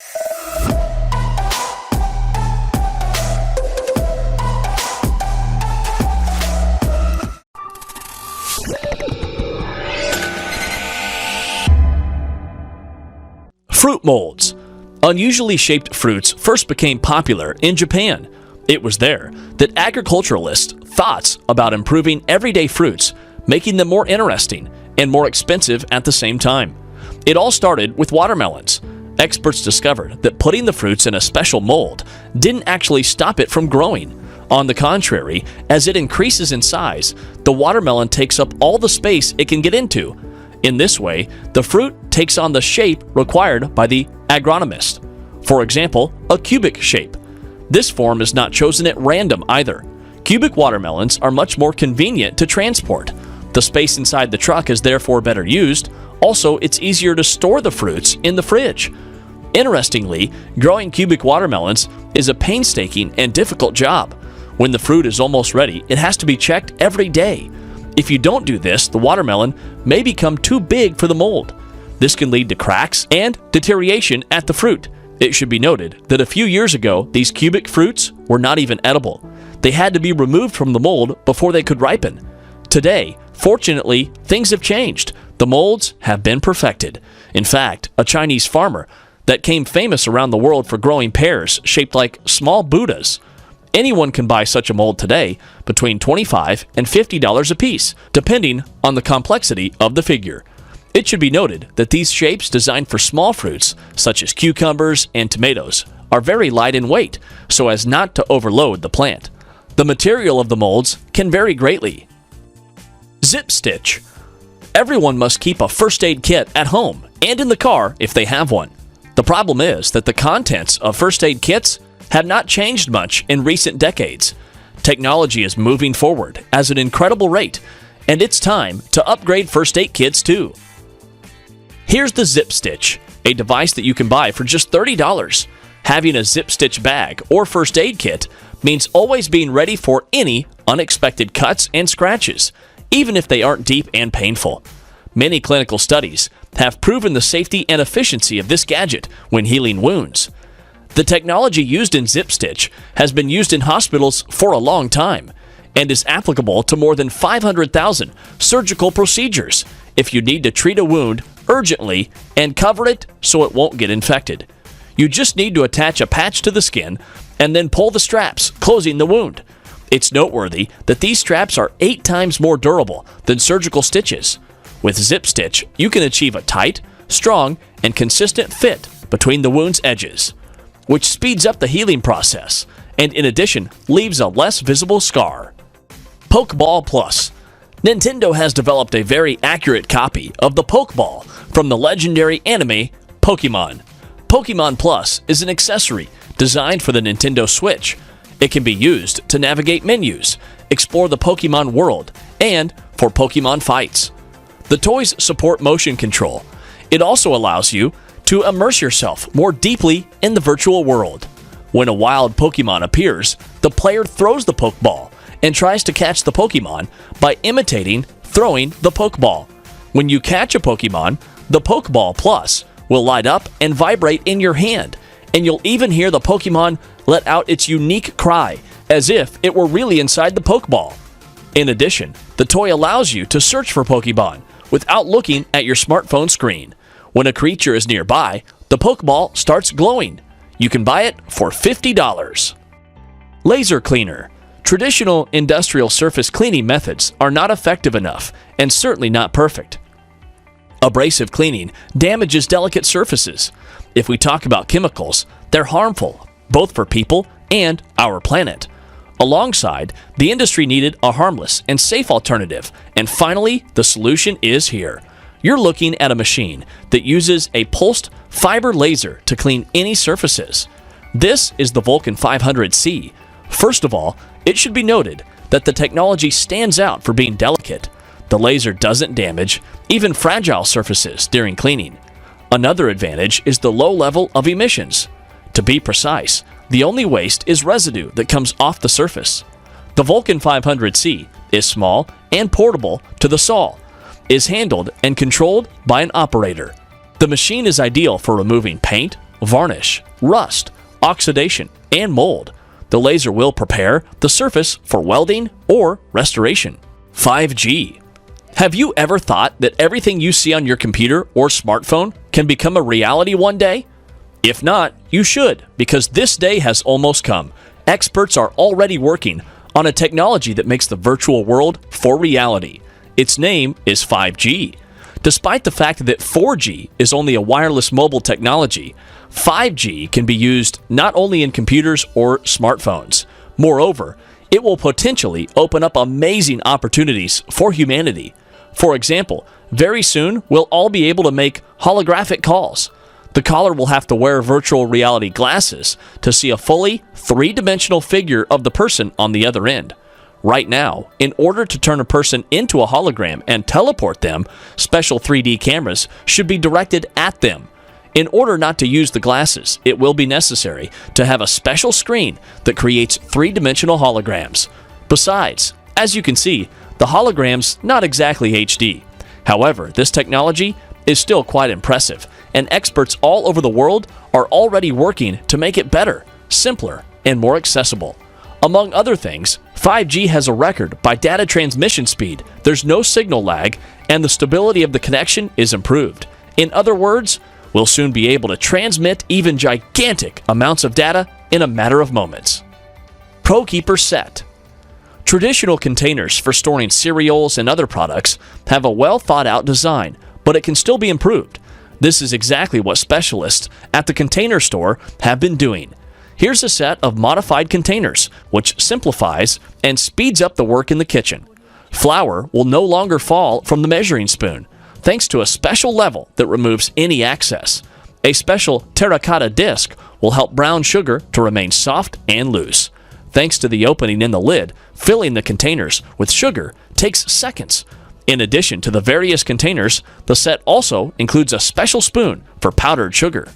Fruit molds. Unusually shaped fruits first became popular in Japan. It was there that agriculturalists' thoughts about improving everyday fruits, making them more interesting and more expensive at the same time. It all started with watermelons. Experts discovered that putting the fruits in a special mold didn't actually stop it from growing. On the contrary, as it increases in size, the watermelon takes up all the space it can get into. In this way, the fruit takes on the shape required by the agronomist. For example, a cubic shape. This form is not chosen at random either. Cubic watermelons are much more convenient to transport. The space inside the truck is therefore better used. Also, it's easier to store the fruits in the fridge. Interestingly, growing cubic watermelons is a painstaking and difficult job. When the fruit is almost ready, it has to be checked every day. If you don't do this, the watermelon may become too big for the mold. This can lead to cracks and deterioration at the fruit. It should be noted that a few years ago, these cubic fruits were not even edible. They had to be removed from the mold before they could ripen. Today, fortunately, things have changed. The molds have been perfected. In fact, a Chinese farmer that became famous around the world for growing pears shaped like small Buddhas. Anyone can buy such a mold today, between $25 and $50 a piece, depending on the complexity of the figure. It should be noted that these shapes designed for small fruits, such as cucumbers and tomatoes, are very light in weight, so as not to overload the plant. The material of the molds can vary greatly. Zipstitch. Everyone must keep a first aid kit at home and in the car if they have one. The problem is that the contents of first aid kits have not changed much in recent decades. Technology is moving forward at an incredible rate, and it's time to upgrade first aid kits too. Here's the Zipstitch, a device that you can buy for just $30. Having a Zipstitch bag or first aid kit means always being ready for any unexpected cuts and scratches, even if they aren't deep and painful. Many clinical studies have proven the safety and efficiency of this gadget when healing wounds. The technology used in Zipstitch has been used in hospitals for a long time and is applicable to more than 500,000 surgical procedures if you need to treat a wound urgently and cover it so it won't get infected. You just need to attach a patch to the skin and then pull the straps, closing the wound. It's noteworthy that these straps are 8 times more durable than surgical stitches. With Zipstitch, you can achieve a tight, strong, and consistent fit between the wound's edges, which speeds up the healing process and in addition leaves a less visible scar. Pokeball Plus. Nintendo has developed a very accurate copy of the Pokeball from the legendary anime Pokemon. Pokemon Plus is an accessory designed for the Nintendo Switch. It can be used to navigate menus, explore the Pokemon world, and for Pokemon fights. The toys support motion control. It also allows you to immerse yourself more deeply in the virtual world. When a wild Pokemon appears, the player throws the Pokeball and tries to catch the Pokemon by imitating throwing the Pokeball. When you catch a Pokemon, the Pokeball Plus will light up and vibrate in your hand, and you'll even hear the Pokemon let out its unique cry, as if it were really inside the Pokeball. In addition, the toy allows you to search for Pokemon without looking at your smartphone screen. When a creature is nearby, the Pokeball starts glowing. You can buy it for $50. Laser cleaner. Traditional industrial surface cleaning methods are not effective enough and certainly not perfect. Abrasive cleaning damages delicate surfaces. If we talk about chemicals, they're harmful, both for people and our planet. Alongside, the industry needed a harmless and safe alternative, and finally, the solution is here. You're looking at a machine that uses a pulsed fiber laser to clean any surfaces. This is the Vulcan 500C. First of all, it should be noted that the technology stands out for being delicate. The laser doesn't damage even fragile surfaces during cleaning. Another advantage is the low level of emissions. To be precise, the only waste is residue that comes off the surface. The Vulcan 500C is small and portable to the saw, is handled and controlled by an operator. The machine is ideal for removing paint, varnish, rust, oxidation, and mold. The laser will prepare the surface for welding or restoration. 5G. Have you ever thought that everything you see on your computer or smartphone can become a reality one day? If not, you should, because this day has almost come. Experts are already working on a technology that makes the virtual world for reality. Its name is 5G. Despite the fact that 4G is only a wireless mobile technology, 5G can be used not only in computers or smartphones. Moreover, it will potentially open up amazing opportunities for humanity. For example, very soon we'll all be able to make holographic calls. The caller will have to wear virtual reality glasses to see a fully three-dimensional figure of the person on the other end. Right now, in order to turn a person into a hologram and teleport them, special 3D cameras should be directed at them. In order not to use the glasses, it will be necessary to have a special screen that creates three-dimensional holograms. Besides, as you can see, the hologram's not exactly HD. However, this technology is still quite impressive, and experts all over the world are already working to make it better, simpler, and more accessible. Among other things, 5G has a record by data transmission speed, there's no signal lag, and the stability of the connection is improved. In other words, we'll soon be able to transmit even gigantic amounts of data in a matter of moments. Pokey Per Set. Traditional containers for storing cereals and other products have a well-thought-out design, but it can still be improved. This is exactly what specialists at the container store have been doing. Here's a set of modified containers, which simplifies and speeds up the work in the kitchen. Flour will no longer fall from the measuring spoon, thanks to a special level that removes any excess. A special terracotta disc will help brown sugar to remain soft and loose. Thanks to the opening in the lid, filling the containers with sugar takes seconds. In addition to the various containers, the set also includes a special spoon for powdered sugar.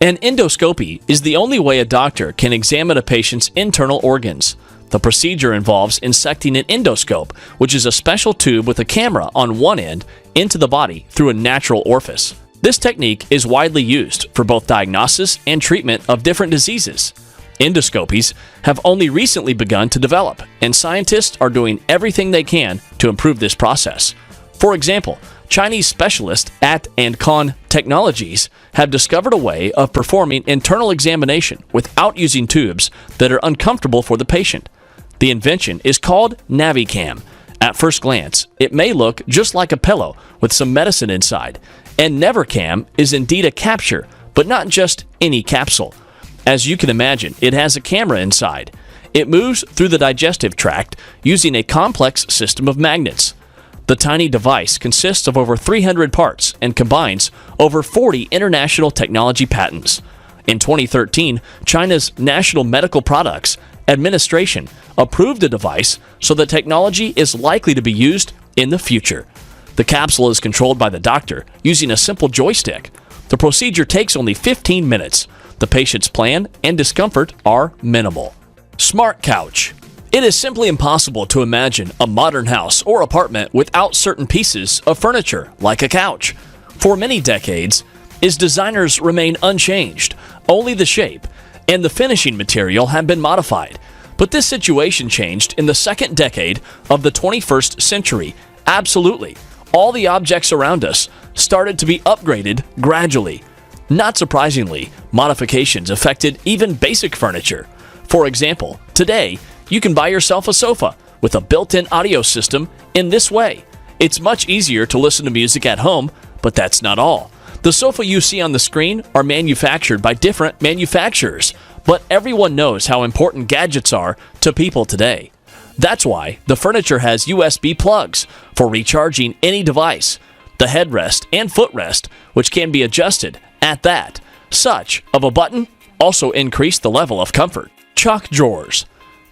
An endoscopy is the only way a doctor can examine a patient's internal organs. The procedure involves inserting an endoscope, which is a special tube with a camera on one end, into the body through a natural orifice. This technique is widely used for both diagnosis and treatment of different diseases. Endoscopies have only recently begun to develop, and scientists are doing everything they can to improve this process. For example, Chinese specialists at Ancon Technologies have discovered a way of performing internal examination without using tubes that are uncomfortable for the patient. The invention is called NaviCam. At first glance, it may look just like a pillow with some medicine inside, and NeverCam is indeed a capsule, but not just any capsule. As you can imagine, it has a camera inside. It moves through the digestive tract using a complex system of magnets. The tiny device consists of over 300 parts and combines over 40 international technology patents. In 2013, China's National Medical Products Administration approved the device, so the technology is likely to be used in the future. The capsule is controlled by the doctor using a simple joystick. The procedure takes only 15 minutes. The patient's plan and discomfort are minimal. Smart Couch. It is simply impossible to imagine a modern house or apartment without certain pieces of furniture, like a couch. For many decades, its designers remain unchanged. Only the shape and the finishing material have been modified. But this situation changed in the second decade of the 21st century. Absolutely. All the objects around us started to be upgraded gradually. Not surprisingly, modifications affected even basic furniture. For example, today, you can buy yourself a sofa with a built-in audio system in this way. It's much easier to listen to music at home, but that's not all. The sofa you see on the screen are manufactured by different manufacturers, but everyone knows how important gadgets are to people today. That's why the furniture has USB plugs for recharging any device, the headrest and footrest, which can be adjusted at that such of a button, also increase the level of comfort. Chalk drawers.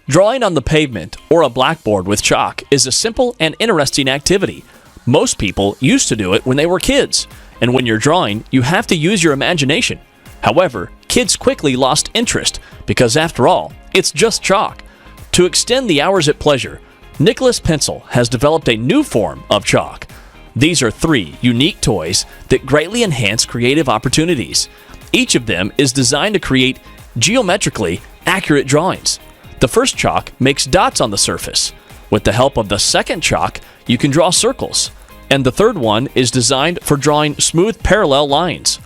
Drawing on the pavement or a blackboard with chalk is a simple and interesting activity. Most people used to do it when they were kids, and when you're drawing, you have to use your imagination. However, kids quickly lost interest because, after all, it's just chalk. To extend the hours at pleasure, Nicholas Pencil has developed a new form of chalk. These are 3 unique toys that greatly enhance creative opportunities. Each of them is designed to create geometrically accurate drawings. The first chalk makes dots on the surface. With the help of the second chalk, you can draw circles. And the third one is designed for drawing smooth parallel lines.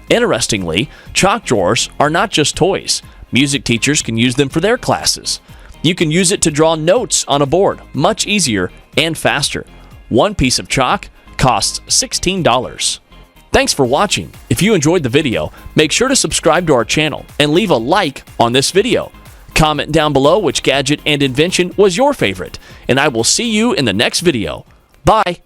Interestingly, chalk drawers are not just toys. Music teachers can use them for their classes. You can use it to draw notes on a board much easier and faster. One piece of chalk costs $16. Thanks for watching. If you enjoyed the video, make sure to subscribe to our channel and leave a like on this video. Comment down below which gadget and invention was your favorite, and I will see you in the next video. Bye!